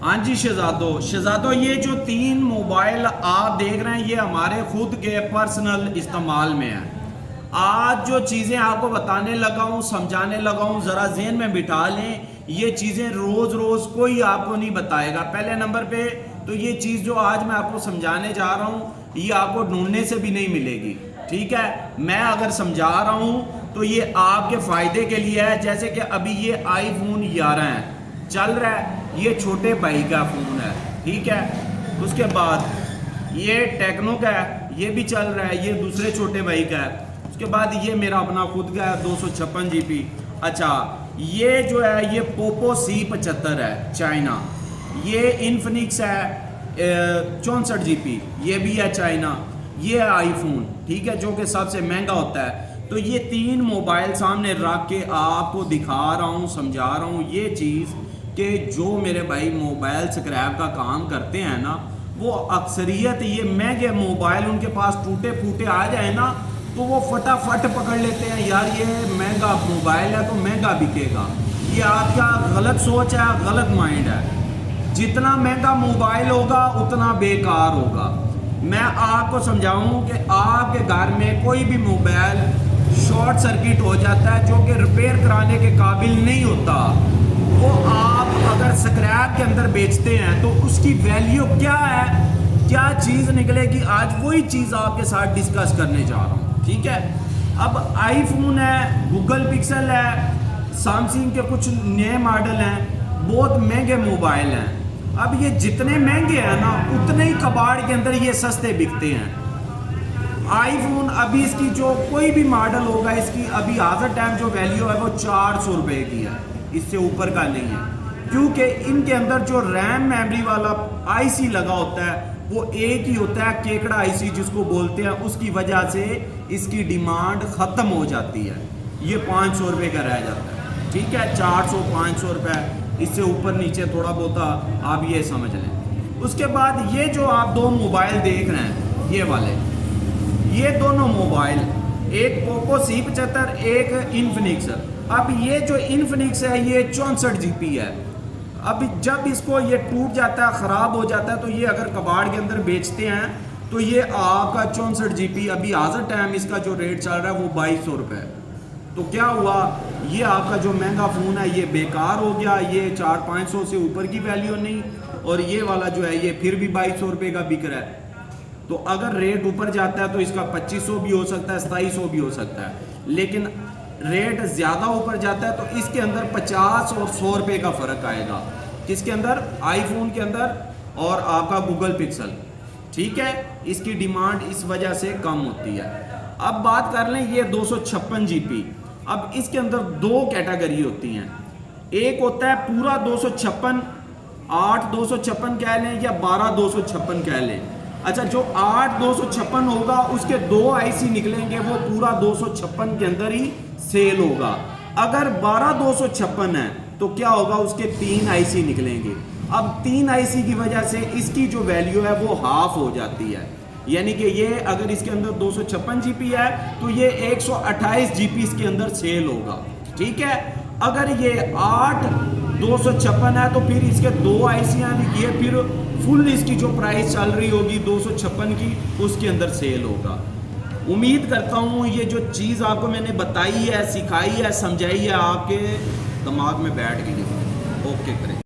ہاں جی شہزادو یہ جو 3 موبائل آپ دیکھ رہے ہیں یہ ہمارے خود کے پرسنل استعمال میں ہیں. آج جو چیزیں آپ کو بتانے لگا ہوں سمجھانے لگا ہوں ذرا ذہن میں بٹھا لیں. یہ چیزیں روز روز کوئی آپ کو نہیں بتائے گا. پہلے نمبر پہ تو یہ چیز جو آج میں آپ کو سمجھانے جا رہا ہوں یہ آپ کو ڈھونڈنے سے بھی نہیں ملے گی. ٹھیک ہے, میں اگر سمجھا رہا ہوں تو یہ آپ کے فائدے کے لیے ہے. جیسے کہ ابھی یہ آئی فون 11 ہے چل رہا ہے, یہ چھوٹے بھائی کا فون ہے. ٹھیک ہے, اس کے بعد یہ ٹیکنو کا ہے, یہ بھی چل رہا ہے, یہ دوسرے چھوٹے بھائی کا ہے. اس کے بعد یہ میرا اپنا خود کا ہے 256 جی بی. اچھا یہ جو ہے یہ پوپو C75 ہے چائنا. یہ انفنکس ہے 64 جی بی, یہ بھی ہے چائنا. یہ ہے آئی فون, ٹھیک ہے, جو کہ سب سے مہنگا ہوتا ہے. تو یہ 3 موبائل سامنے رکھ کے آپ کو دکھا رہا ہوں سمجھا رہا ہوں یہ چیز کہ جو میرے بھائی موبائل سکریپ کا کام کرتے ہیں نا وہ اکثریت یہ مہنگے موبائل ان کے پاس ٹوٹے پھوٹے آ جائیں نا تو وہ فٹافٹ پکڑ لیتے ہیں یار یہ مہنگا موبائل ہے تو مہنگا بکے گا. یہ آپ کا غلط سوچ ہے, غلط مائنڈ ہے. جتنا مہنگا موبائل ہوگا اتنا بیکار ہوگا. میں آپ کو سمجھاؤں کہ آپ کے گھر میں کوئی بھی موبائل شارٹ سرکٹ ہو جاتا ہے جو کہ ریپیئر کرانے کے قابل نہیں ہوتا, وہ آپ اگر سکریپ کے اندر بیچتے ہیں تو اس کی ویلیو کیا ہے, کیا چیز نکلے گی. آج وہی چیز آپ کے ساتھ ڈسکس کرنے جا رہا ہوں. ٹھیک ہے, اب آئی فون ہے, گوگل پکسل ہے, سامسنگ کے کچھ نئے ماڈل ہیں, بہت مہنگے موبائل ہیں. اب یہ جتنے مہنگے ہیں نا اتنے ہی کباڑ کے اندر یہ سستے بکتے ہیں. آئی فون ابھی اس کی جو کوئی بھی ماڈل ہوگا اس کی ابھی حاضر ٹائم جو ویلیو ہے وہ 400 روپے کی ہے, اس سے اوپر کا نہیں ہے. کیونکہ ان کے اندر جو ریم میموری والا آئی سی لگا ہوتا ہے وہ ایک ہی ہوتا ہے, کیکڑا آئی سی جس کو بولتے ہیں. اس کی وجہ سے اس کی ڈیمانڈ ختم ہو جاتی ہے, یہ 500 روپے کا رہ جاتا ہے. ٹھیک ہے, 400-500 روپے, اس سے اوپر نیچے تھوڑا بہت آپ یہ سمجھ لیں. اس کے بعد یہ جو آپ 2 موبائل دیکھ رہے ہیں یہ والے, یہ دونوں موبائل ایک پوپو C75 ایک انفنکس. اب یہ جو انفنکس ہے یہ 64 جی بی ہے. اب جب اس کو یہ ٹوٹ جاتا ہے خراب ہو جاتا ہے تو یہ اگر کباڑ کے اندر بیچتے ہیں تو یہ آپ کا 64 جی بی ابھی حاضر ٹائم اس کا جو ریٹ چل رہا ہے وہ 2200 روپے. تو کیا ہوا, یہ آپ کا جو مہنگا فون ہے یہ بیکار ہو گیا, یہ 400-500 سے اوپر کی ویلیو نہیں, اور یہ والا جو ہے یہ پھر بھی 2200 روپے کا بک رہا ہے. تو اگر ریٹ اوپر جاتا ہے تو اس کا 2500 بھی ہو سکتا ہے, 2700 بھی ہو سکتا ہے. لیکن ریٹ زیادہ اوپر جاتا ہے تو اس کے اندر 50 اور 100 روپے کا فرق آئے گا. کس کے اندر, آئی فون کے اندر اور آپ کا گوگل پکسل. ٹھیک ہے, اس کی ڈیمانڈ اس وجہ سے کم ہوتی ہے. اب بات کر لیں یہ 256 جی بی. اب اس کے اندر 2 کیٹیگری ہوتی ہیں. ایک ہوتا ہے پورا 256, 8/256 کہہ لیں یا 12/256 کہہ لیں. اچھا جو 8/256 ہوگا اس کے 2 آئی سی نکلیں گے, وہ پورا 256 کے اندر ہی سیل ہوگا. اگر 12/256 ہے تو کیا ہوگا, اس کے 3 آئی سی نکلیں گے. اب 3 آئی سی کی وجہ سے اس کی جو ویلیو ہے وہ ہاف ہو جاتی ہے. یعنی کہ یہ اگر اس کے اندر 256 جی بی ہے تو یہ 128 جی بی اس کے اندر سیل ہوگا. ٹھیک ہے, اگر یہ 8/256 ہے تو پھر اس کے 2 آئی سی ہیں, یہ پھر فل اس کی جو پرائس چل رہی ہوگی 256 کی اس کے اندر سیل ہوگا. امید کرتا ہوں یہ جو چیز آپ کو میں نے بتائی ہے, سکھائی ہے, سمجھائی ہے, آپ کے دماغ میں بیٹھ گئی. اوکے کریں.